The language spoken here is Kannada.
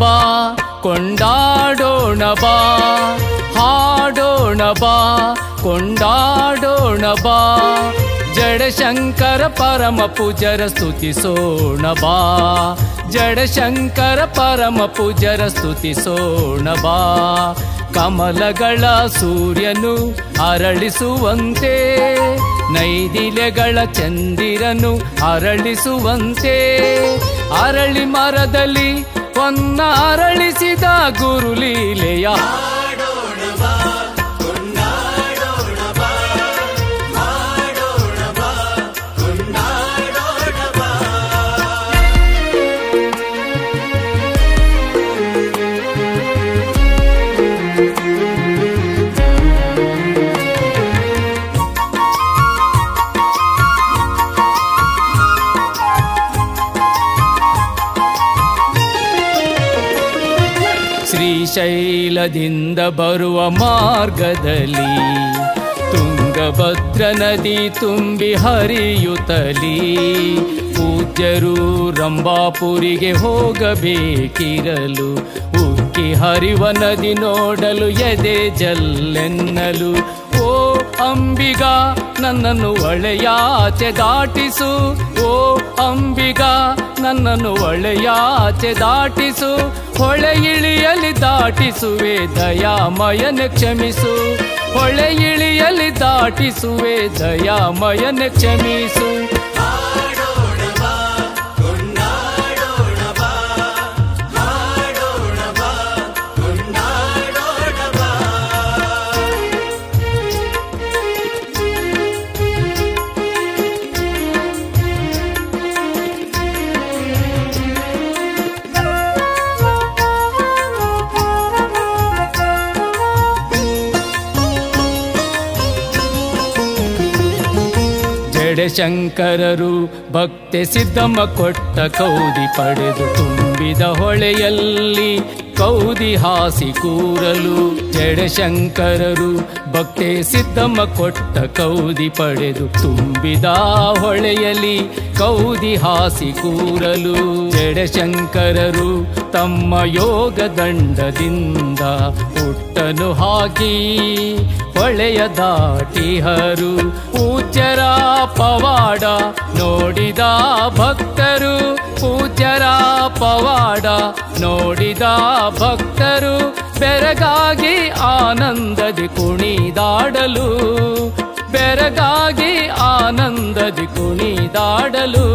ಬಾ ಕೊಂಡಾಡೋಣ ಬಾ, ಹಾಡೋಣ ಬಾ ಕೊಂಡಾಡೋಣ ಬಾ, ಜಡಶಂಕರ ಪರಮ ಪೂಜರ ಸ್ತುತಿಸೋಣ ಬಾ, ಜಡಶಂಕರ ಪರಮ ಪೂಜರ ಸ್ತುತಿಸೋಣ ಬಾ. ಕಮಲಗಳ ಸೂರ್ಯನು ಅರಳಿಸುವಂತೆ, ನೈದಿಲೆಗಳ ಚಂದಿರನು ಅರಳಿಸುವಂತೆ, ಅರಳಿ ಮರದಲ್ಲಿ ಹೊನ್ನ ಅರಳಿಸಿದ ಗುರುಲೀಲೆಯ ಶ್ರೀಶೈಲದಿಂದ ಬರುವ ಮಾರ್ಗದಲ್ಲಿ ತುಂಗಭದ್ರ ನದಿ ತುಂಬಿ ಹರಿಯುತ್ತಲಿ, ಪೂಜ್ಯರು ರಂಭಾಪುರಿಗೆ ಹೋಗಬೇಕಿರಲು, ಉಕ್ಕಿ ಹರಿವ ನದಿ ನೋಡಲು ಎದೆ ಜಲ್ಲೆನ್ನಲು, ಓ ಅಂಬಿಗ ನನ್ನನ್ನು ಒಳೆಯಾಚೆ ದಾಟಿಸು, ಓ ಅಂಬಿಗ ನನ್ನನ್ನು ಒಳೆಯಾಚೆ ದಾಟಿಸು, ಹೊಳೆ ಇಳಿಯಲಿ ದಾಟಿಸುವೆ ದಯಾಮಯನ ಕ್ಷಮಿಸು, ಹೊಳೆ ಇಳಿಯಲಿ ದಾಟಿಸುವೆ ದಯಾಮಯನ ಕ್ಷಮಿಸು. ಜಡಶಂಕರರು ಭಕ್ತೆ ಸಿದ್ದಮ್ಮ ಕೊಟ್ಟ ಕೌದಿ ಪಡೆದು ತುಂಬಿದ ಹೊಳೆಯಲ್ಲಿ ಕೌದಿ ಹಾಸಿ ಕೂರಲು, ಜಡಶಂಕರರು ಭಕ್ತೆ ಸಿದ್ದಮ್ಮ ಕೊಟ್ಟ ಕೌದಿ ಪಡೆದು ತುಂಬಿದ ಹೊಳೆಯಲ್ಲಿ ಕೌದಿ ಹಾಸಿ ಕೂರಲು, ಜಡಶಂಕರರು ತಮ್ಮ ಯೋಗ ದಂಡದಿಂದ ಹುಟ್ಟನು ಹಾಕಿ ಹೊಳೆಯ ದಾಟಿಹರು, ಪೂಜ್ಯರ ಪವಾಡ ನೋಡಿದ ಭಕ್ತರು, ಪೂಜ್ಯರ ಪವಾಡ ನೋಡಿದ ಭಕ್ತರು, ಬೆರಗಾಗಿ ಆನಂದದಿ ಕುಣಿದಾಡಲು, ಬೆರಗಾಗಿ ಆನಂದದಿ ಕುಣಿದಾಡಲು.